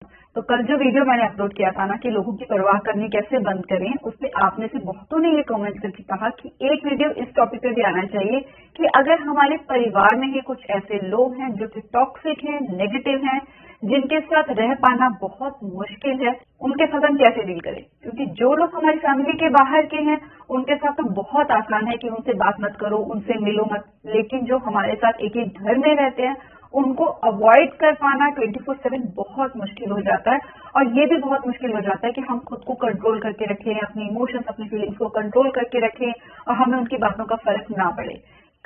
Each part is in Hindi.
तो कल जो वीडियो मैंने अपलोड किया था ना कि लोगों की परवाह करनी कैसे बंद करें, उसमें आप में से बहुतों ने ये कमेंट करके कहा कि एक वीडियो इस टॉपिक पे भी आना चाहिए कि अगर हमारे परिवार में ही कुछ ऐसे लोग हैं जो कि टॉक्सिक हैं, नेगेटिव हैं, जिनके साथ रह पाना बहुत मुश्किल है, उनके साथ हम कैसे डील करें। क्योंकि जो लोग हमारी फैमिली के बाहर के हैं उनके साथ तो बहुत आसान है कि उनसे बात मत करो, उनसे मिलो मत, लेकिन जो हमारे साथ एक ही घर में रहते हैं उनको अवॉइड कर पाना 24/7 बहुत मुश्किल हो जाता है। और ये भी बहुत मुश्किल हो जाता है कि हम खुद को कंट्रोल करके रखें, अपनी इमोशंस, अपनी फीलिंग्स को कंट्रोल करके रखें और हमें उनकी बातों का फर्क ना पड़े।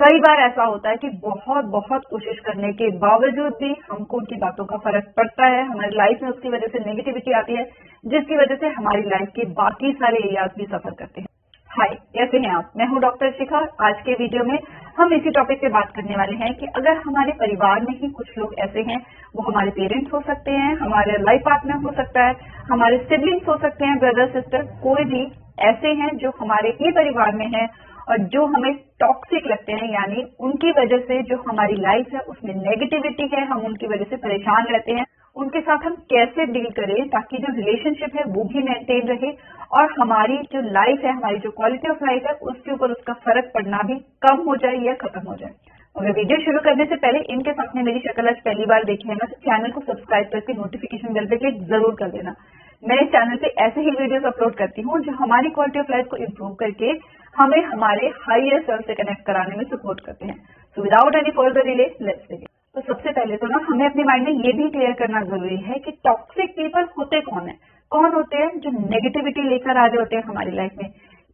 कई बार ऐसा होता है कि बहुत बहुत कोशिश करने के बावजूद भी हमको उनकी बातों का फर्क पड़ता है, हमारी लाइफ में उसकी वजह से नेगेटिविटी आती है, जिसकी वजह से हमारी लाइफ के बाकी सारे एरियाज भी सफर करते हैं। हाय, कैसे हैं आप? मैं हूं डॉक्टर शिखा। आज के वीडियो में हम इसी टॉपिक पे बात करने वाले हैं कि अगर हमारे परिवार में ही कुछ लोग ऐसे हैं, वो हमारे पेरेंट्स हो सकते हैं, हमारे लाइफ पार्टनर हो सकता है, हमारे सिबलिंग्स हो सकते हैं, ब्रदर सिस्टर, कोई भी ऐसे हैं जो हमारे ही परिवार में हैं और जो हमें टॉक्सिक लगते हैं, यानी उनकी वजह से जो हमारी लाइफ है उसमें नेगेटिविटी है, हम उनकी वजह से परेशान रहते हैं। उनके साथ हम कैसे डील करें ताकि जो रिलेशनशिप है वो भी मेंटेन रहे और हमारी जो लाइफ है, हमारी जो क्वालिटी ऑफ लाइफ है, उसके ऊपर उसका फर्क पड़ना भी कम हो जाए या खत्म हो जाए। अगर वीडियो शुरू करने से पहले इनके साथ में मेरी शक्ल आज पहली बार देखी है ना, तो चैनल को सब्सक्राइब करके नोटिफिकेशन बेल पे क्लिक जरूर कर देना। मैं इस चैनल पे ऐसे ही वीडियोस अपलोड करती हूँ जो हमारी क्वालिटी ऑफ लाइफ को इम्प्रूव करके हमें हमारे हायर सेल्फ से कनेक्ट कराने में सपोर्ट करते हैं। So without any further delay let's begin. तो सबसे पहले तो ना हमें अपने माइंड में ये भी क्लियर करना जरूरी है कि टॉक्सिक पीपल होते कौन है, कौन होते हैं जो नेगेटिविटी लेकर आ रहे होते हैं हमारी लाइफ में।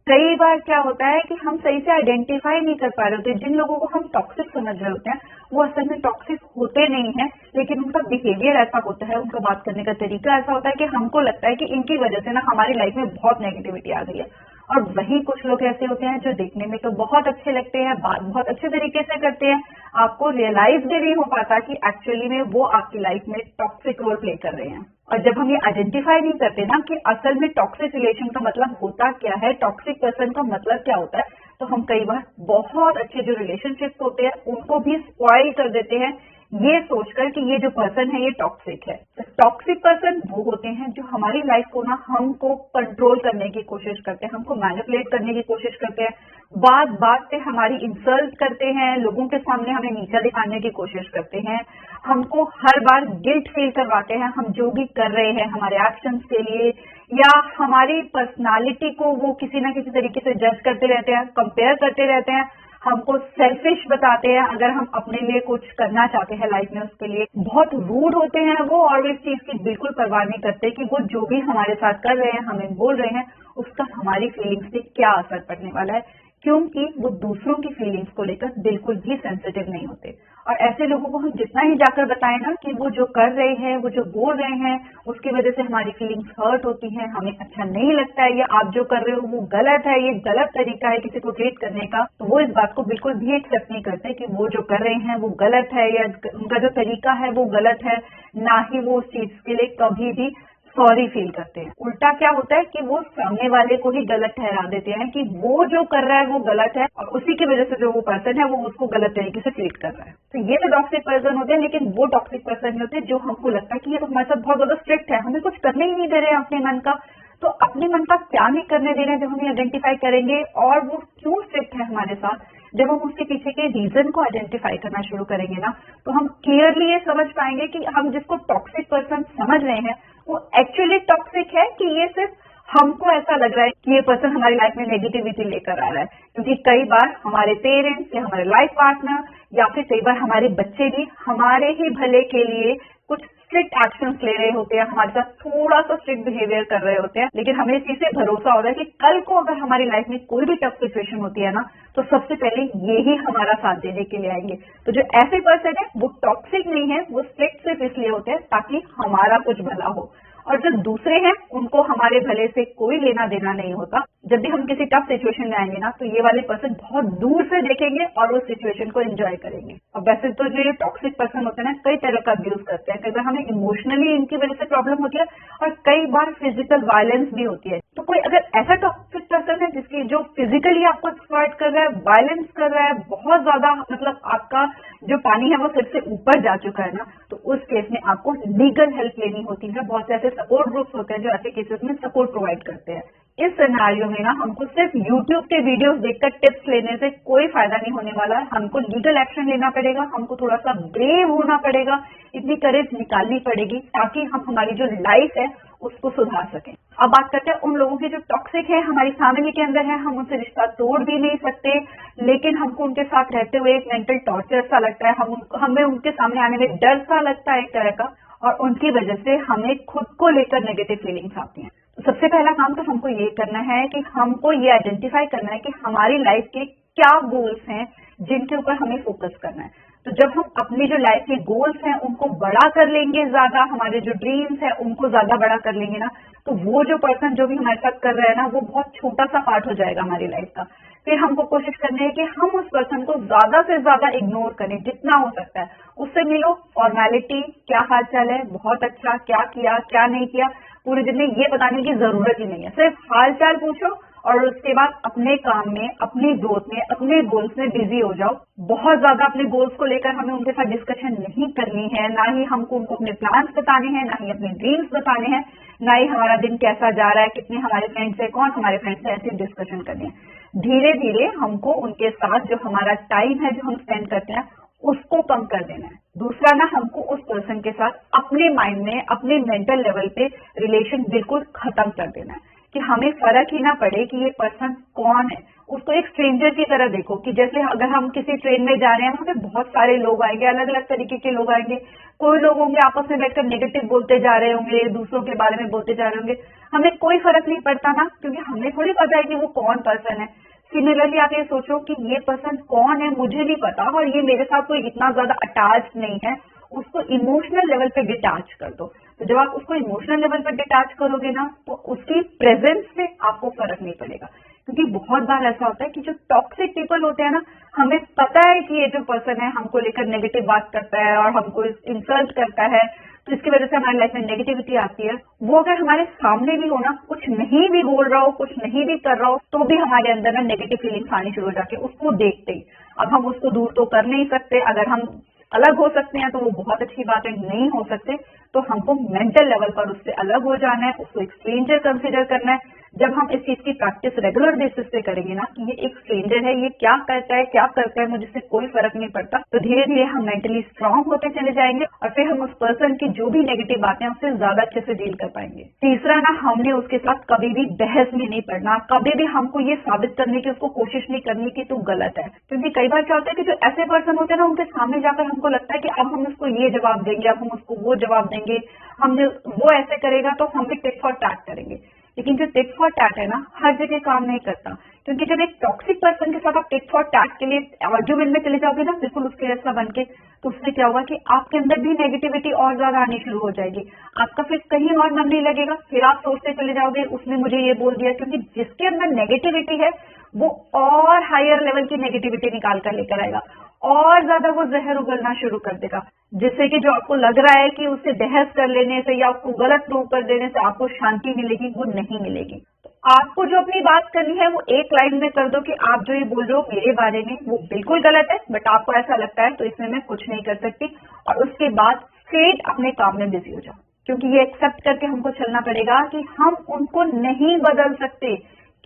कई बार क्या होता है कि हम सही से आइडेंटिफाई नहीं कर पा रहे होते, जिन लोगों को हम टॉक्सिक समझ रहे होते हैं वो असल में टॉक्सिक होते नहीं है, लेकिन उनका बिहेवियर ऐसा होता है, उनका बात करने का तरीका ऐसा होता है कि हमको लगता है कि इनकी वजह से ना हमारी लाइफ में बहुत नेगेटिविटी आ गई है। और वही कुछ लोग ऐसे होते हैं जो देखने में तो बहुत अच्छे लगते हैं, बात बहुत अच्छे तरीके से करते हैं, आपको रियलाइज भी नहीं हो पाता कि एक्चुअली में वो आपकी लाइफ में टॉक्सिक रोल प्ले कर रहे हैं। और जब हम ये आइडेंटिफाई नहीं करते ना कि असल में टॉक्सिक रिलेशन का मतलब होता क्या है, टॉक्सिक पर्सन का मतलब क्या होता है, तो हम कई बार बहुत अच्छे जो रिलेशनशिप्स होते हैं उनको भी स्पॉइल कर देते हैं ये सोचकर कि ये जो पर्सन है ये टॉक्सिक है। टॉक्सिक पर्सन वो होते हैं जो हमारी लाइफ को ना हमको कंट्रोल करने की कोशिश करते हैं, हमको मैनिपुलेट करने की कोशिश करते हैं, बात बात पे हमारी इंसल्ट करते हैं, लोगों के सामने हमें नीचा दिखाने की कोशिश करते हैं, हमको हर बार गिल्ट फील करवाते हैं हम जो भी कर रहे हैं हमारे एक्शंस के लिए, या हमारी पर्सनालिटी को वो किसी ना किसी तरीके से जज करते रहते हैं, कंपेयर करते रहते हैं, हमको सेल्फिश बताते हैं अगर हम अपने लिए कुछ करना चाहते हैं लाइफ में उसके लिए। बहुत रूड होते हैं वो और इस चीज की बिल्कुल परवाह नहीं करते कि वो जो भी हमारे साथ कर रहे हैं, हमें बोल रहे हैं, उसका हमारी फीलिंग्स पे क्या असर पड़ने वाला है, क्योंकि वो दूसरों की फीलिंग्स को लेकर बिल्कुल भी सेंसिटिव नहीं होते। और ऐसे लोगों को हम जितना ही जाकर बताएं ना कि वो जो कर रहे हैं, वो जो बोल रहे हैं, उसकी वजह से हमारी फीलिंग्स हर्ट होती हैं, हमें अच्छा नहीं लगता है, या आप जो कर रहे हो वो गलत है, ये गलत तरीका है किसी को ट्रीट करने का, तो वो इस बात को बिल्कुल भी एक्सेप्ट नहीं करते कि वो जो कर रहे हैं वो गलत है या उनका जो तरीका है वो गलत है, ना ही वो उस चीज के लिए कभी भी सॉरी फील करते हैं। उल्टा क्या होता है कि वो सामने वाले को ही गलत ठहरा देते हैं कि वो जो कर रहा है वो गलत है और उसी की वजह से जो वो पर्सन है वो उसको गलत तरीके से ट्रीट कर रहा है। तो ये तो टॉक्सिक पर्सन होते हैं, लेकिन वो टॉक्सिक पर्सन नहीं होते जो हमको लगता है कि ये तो हमारे साथ बहुत ज्यादा स्ट्रिक्ट है, हमें कुछ करने ही नहीं दे रहे हैं अपने मन का। तो अपने मन का क्या नहीं करने दे रहे हैं जब हम आइडेंटिफाई करेंगे और वो क्यों स्ट्रिक्ट है हमारे साथ, जब हम उसके पीछे के रीजन को आइडेंटिफाई करना शुरू करेंगे ना, तो हम क्लियरली ये समझ पाएंगे कि हम जिसको टॉक्सिक पर्सन समझ रहे हैं वो एक्चुअली टॉक्सिक है कि ये सिर्फ हमको ऐसा लग रहा है कि ये पर्सन हमारी लाइफ में नेगेटिविटी लेकर आ रहा है। क्योंकि कई बार हमारे पेरेंट्स या हमारे लाइफ पार्टनर या फिर कई बार हमारे बच्चे भी हमारे ही भले के लिए कुछ स्ट्रिक्ट एक्शंस ले रहे होते हैं, हमारे साथ थोड़ा सा स्ट्रिक्ट बिहेवियर कर रहे होते हैं, लेकिन हमें इस चीज से भरोसा होता है कि कल को अगर हमारी लाइफ में कोई भी टफ सिचुएशन होती है ना, तो सबसे पहले ये ही हमारा साथ देने के लिए आएंगे। तो जो ऐसे पर्सन है वो टॉक्सिक नहीं है, वो स्ट्रिक्ट सिर्फ इसलिए होते हैं ताकि हमारा कुछ भला हो, और जो दूसरे हैं उनको हमारे भले से कोई लेना देना नहीं होता। जब भी हम किसी टफ सिचुएशन में आएंगे ना, तो ये वाले पर्सन बहुत दूर से देखेंगे और उस सिचुएशन को एंजॉय करेंगे। और वैसे तो जो ये टॉक्सिक पर्सन होते हैं ना, कई तरह का अब्यूज करते हैं, कई बार हमें इमोशनली इनकी वजह से प्रॉब्लम होती है और कई बार फिजिकल वायलेंस भी होती है। तो कोई अगर ऐसा टॉक्सिक पर्सन है जिसकी जो फिजिकली आपको एक्सप्लॉइट कर रहा है, वायलेंस कर रहा है, बहुत ज्यादा मतलब आपका जो पानी है वो सिर से ऊपर जा चुका है ना, तो उस केस में आपको लीगल हेल्प लेनी होती है। बहुत से ऐसे सपोर्ट ग्रुप्स होते हैं जो ऐसे केसेस में सपोर्ट प्रोवाइड करते हैं। इस सिनेरियो में ना हमको सिर्फ यूट्यूब के वीडियोस देखकर टिप्स लेने से कोई फायदा नहीं होने वाला है। हमको लीगल एक्शन लेना पड़ेगा, हमको थोड़ा सा ब्रेव होना पड़ेगा, इतनी करेज निकालनी पड़ेगी ताकि हम हमारी जो लाइफ है उसको सुधार सकें। अब बात करते हैं उन लोगों की जो टॉक्सिक है, हमारी फैमिली के अंदर है, हम उनसे रिश्ता तोड़ भी नहीं सकते, लेकिन हमको उनके साथ रहते हुए एक मेंटल टॉर्चर सा लगता है, हमें उनके सामने आने में डर सा लगता है एक तरह का, और उनकी वजह से हमें खुद को लेकर नेगेटिव फीलिंग्स आती हैं। तो सबसे पहला काम तो हमको ये करना है कि हमको ये आइडेंटिफाई करना है कि हमारी लाइफ के क्या गोल्स हैं जिनके ऊपर हमें फोकस करना है। तो जब हम अपनी जो लाइफ के गोल्स हैं उनको बड़ा कर लेंगे, ज्यादा हमारे जो ड्रीम्स हैं उनको ज्यादा बड़ा कर लेंगे ना, तो वो जो पर्सन जो भी हमारे साथ कर रहा है ना, वो बहुत छोटा सा पार्ट हो जाएगा हमारी लाइफ का। फिर हमको कोशिश करनी है कि हम उस पर्सन को ज्यादा से ज्यादा इग्नोर करें जितना हो सकता है। उससे मिलो, फॉर्मेलिटी, क्या हाल चाल है, बहुत अच्छा, क्या किया क्या नहीं किया, पूरे दिन में ये बताने की जरूरत ही नहीं है। सिर्फ हाल चाल पूछो और उसके बाद अपने काम में, अपनी ग्रोथ में, अपने गोल्स में बिजी हो जाओ। बहुत ज्यादा अपने गोल्स को लेकर हमें उनके साथ डिस्कशन नहीं करनी है, ना ही हमको उनको अपने प्लान्स बताने हैं, ना ही अपने ड्रीम्स बताने हैं, ना ही हमारा दिन कैसा जा रहा है, कितने हमारे फ्रेंड्स है, कौन हमारे फ्रेंड्स है, ऐसी डिस्कशन करनी है। धीरे धीरे हमको उनके साथ जो हमारा टाइम है जो हम स्पेंड करते हैं उसको कम कर देना है। दूसरा ना, हमको उस पर्सन के साथ अपने माइंड में, अपने मेंटल लेवल पे रिलेशन बिल्कुल खत्म कर देना है कि हमें फर्क ही ना पड़े कि ये पर्सन कौन है। उसको एक स्ट्रेंजर की तरह देखो कि जैसे अगर हम किसी ट्रेन में जा रहे हैं, वहां पे बहुत सारे लोग आएंगे, अलग अलग तरीके के लोग आएंगे। कोई लोग होंगे आपस में बैठकर नेगेटिव बोलते जा रहे होंगे, दूसरों के बारे में बोलते जा रहे होंगे, हमें कोई फर्क नहीं पड़ता ना, क्योंकि हमें थोड़ी पता है कि वो कौन पर्सन है। सिमिलरली आप ये सोचो कि ये पर्सन कौन है मुझे नहीं पता, और ये मेरे साथ कोई इतना ज्यादा अटैच नहीं है, उसको इमोशनल लेवल पे डिटैच कर दो। तो जब आप उसको इमोशनल लेवल पे डिटैच करोगे ना, तो उसकी प्रेजेंस से आपको फर्क नहीं पड़ेगा। क्योंकि बहुत बार ऐसा होता है कि जो टॉक्सिक पीपल होते हैं ना, हमें पता है कि ये जो पर्सन है हमको लेकर नेगेटिव बात करता है और हमको इंसल्ट करता है, तो इसकी वजह से हमारी लाइफ में नेगेटिविटी आती है। वो अगर हमारे सामने भी हो ना, कुछ नहीं भी बोल रहा हो, कुछ नहीं भी कर रहा हो, तो भी हमारे अंदर ना नेगेटिव फीलिंग्स आनी शुरू हो जाती है उसको देखते ही। अब हम उसको दूर तो कर नहीं सकते, अगर हम अलग हो सकते हैं तो वो बहुत अच्छी बात है, नहीं हो सकते तो हमको मेंटल लेवल पर उससे अलग हो जाना है, उसको एक स्ट्रेंजर कंसिडर करना है। जब हम इस चीज की प्रैक्टिस रेगुलर बेसिस पे करेंगे ना कि ये एक स्ट्रेंजर है, ये क्या करता है क्या करता है मुझे इससे कोई फर्क नहीं पड़ता, तो धीरे धीरे हम मेंटली स्ट्रांग होते चले जाएंगे और फिर हम उस पर्सन की जो भी नेगेटिव बातें हैं उससे ज्यादा अच्छे से डील कर पाएंगे। तीसरा ना, हमने उसके साथ कभी भी बहस में नहीं पड़ना, कभी भी हमको ये साबित करने की उसको कोशिश नहीं करनी कि तू गलत है। क्योंकि कई बार क्या होता है कि जो ऐसे पर्सन होते हैं ना, उनके सामने जाकर हमको लगता है कि अब हम उसको ये जवाब देंगे, अब हम उसको वो जवाब देंगे, हमने वो ऐसे करेगा तो हम भी टिट फॉर टैट करेंगे। लेकिन जो टिट फॉर टैट है ना, हर जगह काम नहीं करता। क्योंकि जब एक टॉक्सिक पर्सन के साथ आप टिट फॉर टैट के लिए आर्ग्यूमेंट में चले जाओगे ना, बिल्कुल उसके जैसा बन के, तो उससे क्या होगा कि आपके अंदर भी नेगेटिविटी और ज्यादा आनी शुरू हो जाएगी। आपका फिर कहीं और मन नहीं लगेगा, फिर आप सोचते चले जाओगे उसने मुझे ये बोल दिया। क्योंकि जिसके अंदर नेगेटिविटी है वो और हायर लेवल की नेगेटिविटी निकाल कर लेकर आएगा और ज्यादा वो जहर उगलना शुरू कर देगा, जिससे कि जो आपको लग रहा है कि उससे बहस कर लेने से या उसको गलत प्रूव कर देने से आपको शांति मिलेगी, वो नहीं मिलेगी। तो आपको जो अपनी बात करनी है वो एक लाइन में कर दो कि आप जो ये बोल रहे हो मेरे बारे में वो बिल्कुल गलत है, बट आपको ऐसा लगता है तो इसमें मैं कुछ नहीं कर सकती, और उसके बाद स्ट्रेट अपने काम में बिजी हो जाओ। क्योंकि ये एक्सेप्ट करके हमको चलना पड़ेगा कि हम उनको नहीं बदल सकते।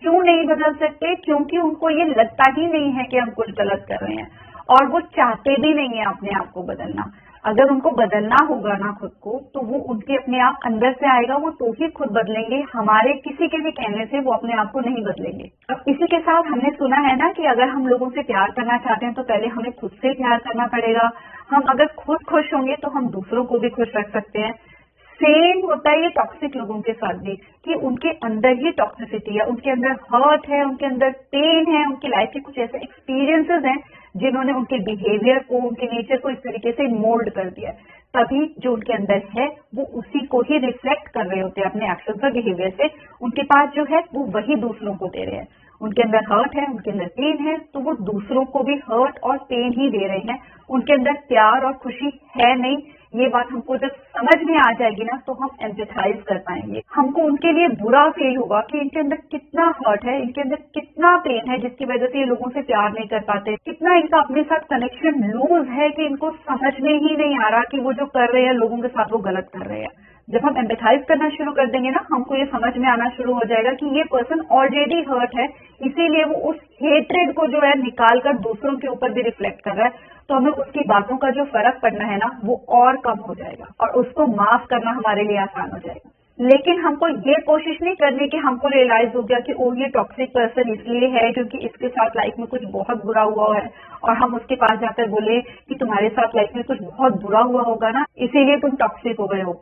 क्यों नहीं बदल सकते? क्योंकि उनको ये लगता ही नहीं है कि हम कुछ गलत कर रहे हैं, और वो चाहते भी नहीं है अपने आप को बदलना। अगर उनको बदलना होगा ना खुद को, तो वो उनके अपने आप अंदर से आएगा, वो तो ही खुद बदलेंगे। हमारे किसी के भी कहने से वो अपने आप को नहीं बदलेंगे। अब इसी के साथ हमने सुना है ना कि अगर हम लोगों से प्यार करना चाहते हैं तो पहले हमें खुद से प्यार करना पड़ेगा। हम अगर खुद खुश होंगे तो हम दूसरों को भी खुश रख सकते हैं। सेम होता है ये टॉक्सिक लोगों के साथ भी, कि उनके अंदर ही टॉक्सिसिटी है, उनके अंदर हर्ट है, उनके अंदर पेन है, उनकी लाइफ के कुछ ऐसे एक्सपीरियंसेस हैं जिन्होंने उनके बिहेवियर को, उनके नेचर को इस तरीके से मोल्ड कर दिया है। तभी जो उनके अंदर है वो उसी को ही रिफ्लेक्ट कर रहे होते हैं अपने एक्शंस और बिहेवियर से। उनके पास जो है वो वही दूसरों को दे रहे हैं। उनके अंदर हर्ट है, उनके अंदर पेन है, तो वो दूसरों को भी हर्ट और पेन ही दे रहे हैं। उनके अंदर प्यार और खुशी है नहीं, ये बात हमको जब समझ में आ जाएगी ना तो हम एम्पैथाइज कर पाएंगे। हमको उनके लिए बुरा फील होगा कि इनके अंदर कितना हर्ट है, इनके अंदर कितना पेन है जिसकी वजह से ये लोगों से प्यार नहीं कर पाते, कितना इनका अपने साथ कनेक्शन लूज है कि इनको समझ में ही नहीं आ रहा कि वो जो कर रहे हैं लोगों के साथ वो गलत कर रहे हैं। जब हम एम्पैथाइज करना शुरू कर देंगे ना, हमको ये समझ में आना शुरू हो जाएगा कि ये पर्सन ऑलरेडी हर्ट है, इसीलिए वो उस हेट्रेड को जो है निकाल कर दूसरों के ऊपर भी रिफ्लेक्ट कर रहा है। तो हमें उसकी बातों का जो फर्क पड़ना है ना वो और कम हो जाएगा और उसको माफ करना हमारे लिए आसान हो जाएगा। लेकिन हमको ये कोशिश नहीं करनी कि हमको रियलाइज हो गया कि ओ ये टॉक्सिक पर्सन इसलिए है क्योंकि इसके साथ लाइफ में कुछ बहुत बुरा हुआ है और हम उसके पास जाकर बोले कि तुम्हारे साथ लाइफ में कुछ बहुत बुरा हुआ होगा ना, इसीलिए तुम टॉक्सिक हो गए हो।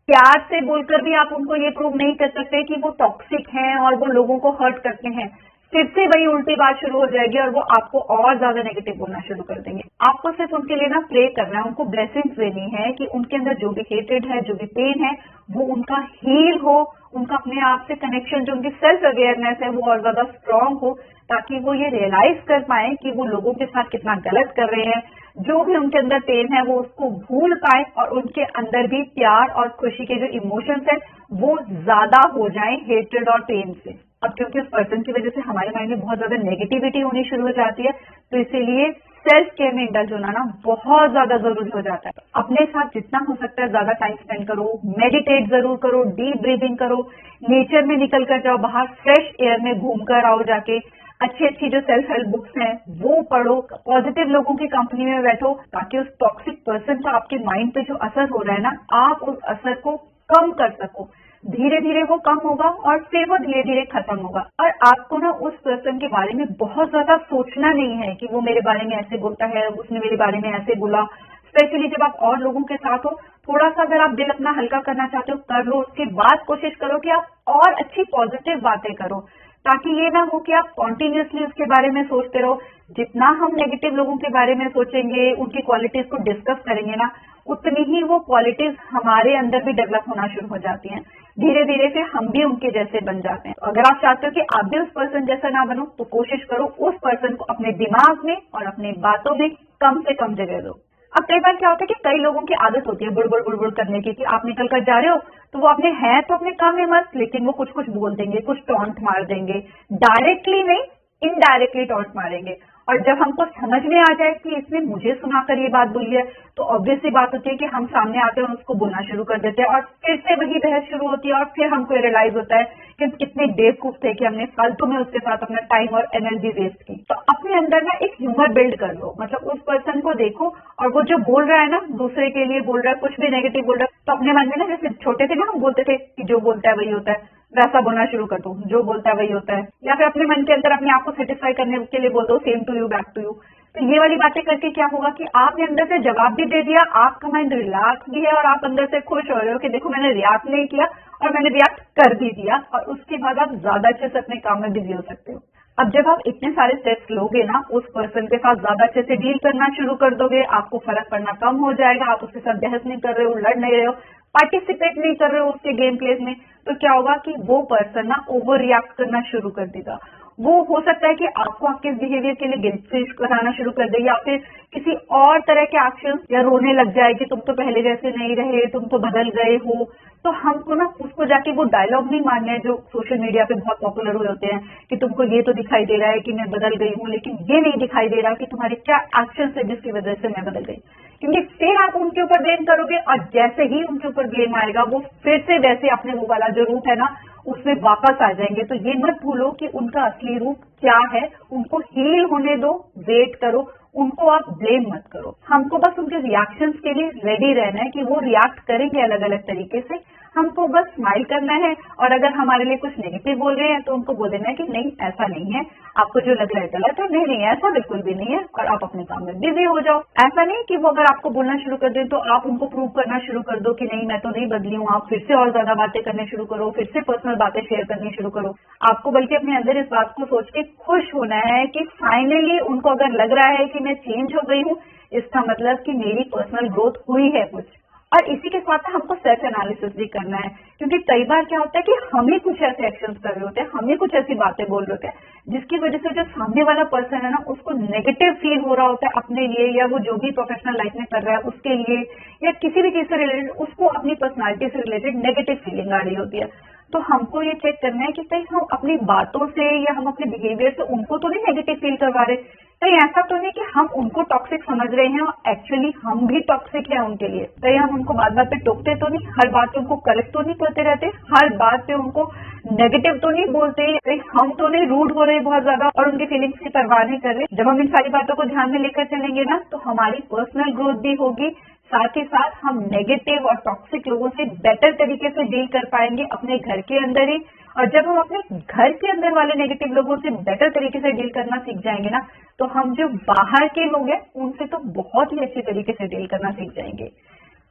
प्यार से बोलकर भी आप उनको ये प्रूव नहीं कर सकते कि वो टॉक्सिक हैं और वो लोगों को हर्ट करते हैं। फिर से वही उल्टी बात शुरू हो जाएगी और वो आपको और ज्यादा नेगेटिव बोलना शुरू कर देंगे। आपको सिर्फ उनके लिए ना प्रे करना है, उनको ब्लेसिंग्स देनी है कि उनके अंदर जो भी हेटेड है, जो भी पेन है, वो उनका हील हो, उनका अपने आप से कनेक्शन, जो उनकी सेल्फ अवेयरनेस है वो और ज्यादा स्ट्रांग हो, ताकि वो ये रियलाइज कर पाए कि वो लोगों के साथ कितना गलत कर रहे हैं। जो भी उनके अंदर पेन है वो उसको भूल पाए और उनके अंदर भी प्यार और खुशी के जो इमोशंस है वो ज्यादा हो जाए हेट्रेड और पेन से। अब क्योंकि उस पर्सन की वजह से हमारे माइंड में बहुत ज्यादा नेगेटिविटी होनी शुरू हो जाती है, तो इसीलिए सेल्फ केयर में इंडल्ज होना ना बहुत ज्यादा जरूरी हो जाता है। अपने साथ जितना हो सकता है ज्यादा टाइम स्पेंड करो, मेडिटेट जरूर करो, डीप ब्रीदिंग करो, नेचर में निकल कर जाओ, बाहर फ्रेश एयर में घूम कर आओ, जाके अच्छी अच्छी जो सेल्फ हेल्प बुक्स हैं वो पढ़ो, पॉजिटिव लोगों की कंपनी में बैठो, ताकि उस टॉक्सिक पर्सन का आपके माइंड पे जो असर हो रहा है ना, आप उस असर को कम कर सको। धीरे धीरे वो कम होगा और फिर वो धीरे धीरे खत्म होगा। और आपको ना उस पर्सन के बारे में बहुत ज्यादा सोचना नहीं है कि वो मेरे बारे में ऐसे बोलता है, उसने मेरे बारे में ऐसे बोला। स्पेशली जब आप और लोगों के साथ हो, थोड़ा सा अगर आप दिल अपना हल्का करना चाहते हो कर लो, उसके बाद कोशिश करो कि आप और अच्छी पॉजिटिव बातें करो, ताकि ये ना हो कि आप कॉन्टिन्यूसली उसके बारे में सोचते रहो। जितना हम नेगेटिव लोगों के बारे में सोचेंगे, उनकी क्वालिटीज को डिस्कस करेंगे ना, उतनी ही वो क्वालिटीज हमारे अंदर भी डेवलप होना शुरू हो जाती हैं। धीरे धीरे से हम भी उनके जैसे बन जाते हैं। अगर आप चाहते हो कि आप भी उस पर्सन जैसा ना बनो, तो कोशिश करो उस पर्सन को अपने दिमाग में और अपनी बातों में कम से कम जगह दो। अब कई बार क्या होता है कि कई लोगों की आदत होती है बुड़बुड़ बुड़बुड़ करने की, कि आप निकल कर जा रहे हो तो वो अपने हैं तो अपने काम में मस्त, लेकिन वो कुछ कुछ बोल देंगे, कुछ टॉन्ट मार देंगे, डायरेक्टली नहीं इनडायरेक्टली टॉन्ट मारेंगे। और जब हमको समझ में आ जाए कि इसने मुझे सुनाकर ये बात बोली है, तो ऑब्वियस सी बात होती है कि हम सामने आते हैं और उसको बोलना शुरू कर देते हैं और फिर से वही बहस शुरू होती है और फिर हमको रियलाइज होता है कि हम कितने बेवकूफ थे कि हमने फालतू में उसके साथ अपना टाइम और एनर्जी वेस्ट की। तो अपने अंदर ना एक ह्यूमर बिल्ड कर लो, मतलब उस पर्सन को देखो और वो जो बोल रहा है ना, दूसरे के लिए बोल रहा है, कुछ भी नेगेटिव बोल रहा है, तो अपने मन में ना, जैसे छोटे थे ना हम बोलते थे कि जो बोलता है वही होता है, वैसा बोलना शुरू कर दो, जो बोलता है वही होता है। या फिर अपने मन के अंदर अपने आप को सेटिस्फाई करने के लिए बोल दो same to you, back to you. तो ये वाली बातें करके क्या होगा कि आपने अंदर से जवाब भी दे दिया, आपका माइंड रिलैक्स भी है और आप अंदर से खुश हो रहे हो कि देखो मैंने रिएक्ट नहीं किया और मैंने रिएक्ट कर भी दिया, और उसके बाद आप ज्यादा अच्छे से अपने काम में बिजी हो सकते हो। अब जब आप इतने सारे स्टेप्स लोगे ना, उस पर्सन के साथ ज्यादा अच्छे से डील करना शुरू कर दोगे, आपको फर्क पड़ना कम हो जाएगा, आप उसके साथ बहस नहीं कर रहे हो, लड़ नहीं रहे हो, पार्टिसिपेट नहीं कर रहे हो उसके गेम प्लेस में, तो क्या होगा कि वो पर्सन ना ओवर रिएक्ट करना शुरू कर देगा। वो हो सकता है कि आपको आपके बिहेवियर के लिए गिल्ट फील कराना शुरू कर दे, या फिर किसी और तरह के एक्शन, या रोने लग जाए कि तुम तो पहले जैसे नहीं रहे, तुम तो बदल गए हो। तो हमको ना उसको जाके वो डायलॉग नहीं मारने हैं जो सोशल मीडिया पे बहुत पॉपुलर हुए होते हैं कि तुमको ये तो दिखाई दे रहा है कि मैं बदल गई हूँ, लेकिन ये नहीं दिखाई दे रहा कि तुम्हारे क्या एक्शन है जिसकी वजह से मैं बदल गई। क्योंकि फिर आप उनके ऊपर ब्लेम करोगे और जैसे ही उनके ऊपर ब्लेम आएगा वो फिर से वैसे अपने वो वाला जो रूप है ना उसमें वापस आ जाएंगे। तो ये मत भूलो कि उनका असली रूप क्या है, उनको हील होने दो, वेट करो, उनको आप ब्लेम मत करो। हमको बस उनके रिएक्शंस के लिए रेडी रहना है कि वो रिएक्ट करेंगे अलग अलग तरीके से, हमको बस स्माइल करना है। और अगर हमारे लिए कुछ नेगेटिव बोल रहे हैं तो उनको बोल देना है कि नहीं ऐसा नहीं है, आपको जो लग रहा है गलत है, नहीं नहीं ऐसा बिल्कुल भी नहीं है, और आप अपने काम में बिजी हो जाओ। ऐसा नहीं कि वो अगर आपको बोलना शुरू कर दें तो आप उनको प्रूव करना शुरू कर दो कि नहीं मैं तो नहीं बदली हूँ, आप फिर से और ज्यादा बातें करने शुरू करो, फिर से पर्सनल बातें शेयर करनी शुरू करो। आपको बल्कि अपने अंदर इस बात को सोच के खुश होना है कि फाइनली उनको अगर लग रहा है कि मैं चेंज हो गई हूँ, इसका मतलब कि मेरी पर्सनल ग्रोथ हुई है कुछ, और इसी के साथ हमको सेल्फ एनालिसिस भी करना है, क्योंकि कई बार क्या होता है कि हम ही कुछ ऐसे एक्शंस कर रहे होते हैं, हम ही कुछ ऐसी बातें बोल रहे होते हैं जिसकी वजह से जो सामने वाला पर्सन है ना, उसको नेगेटिव फील हो रहा होता है अपने लिए, या वो जो भी प्रोफेशनल लाइफ में कर रहा है उसके लिए, या किसी भी चीज से रिलेटेड उसको अपनी पर्सनालिटी से रिलेटेड नेगेटिव फीलिंग आ रही होती है। तो हमको ये चेक करना है कि कहीं हम अपनी बातों से या हम अपने बिहेवियर से उनको तो नहीं नेगेटिव फील करवा रहे, कहीं ऐसा तो नहीं कि हम उनको टॉक्सिक समझ रहे हैं और एक्चुअली हम भी टॉक्सिक हैं उनके लिए। कहीं हम उनको बात बात पे टोकते तो नहीं, हर बात पे उनको करेक्ट तो नहीं करते रहते, हर बात पे उनको नेगेटिव तो नहीं बोलते, कहीं हम तो नहीं रूड हो रहे बहुत ज्यादा और उनकी फीलिंग्स की परवाह नहीं कर रहे। जब हम इन सारी बातों को ध्यान में लेकर चलेंगे ना, तो हमारी पर्सनल ग्रोथ भी होगी, साथ ही साथ हम नेगेटिव और टॉक्सिक लोगों से बेटर तरीके से डील कर पाएंगे अपने घर के अंदर ही। और जब हम अपने घर के अंदर वाले नेगेटिव लोगों से बेटर तरीके से डील करना सीख जाएंगे ना, तो हम जो बाहर के लोग हैं उनसे तो बहुत ही अच्छे तरीके से डील करना सीख जाएंगे।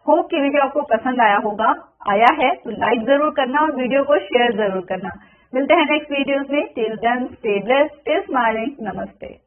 होप कि वीडियो आपको पसंद आया होगा, आया है तो लाइक जरूर करना और वीडियो को शेयर जरूर करना। मिलते हैं नेक्स्ट वीडियोस में। Till then stay blessed, stay smiling, नमस्ते।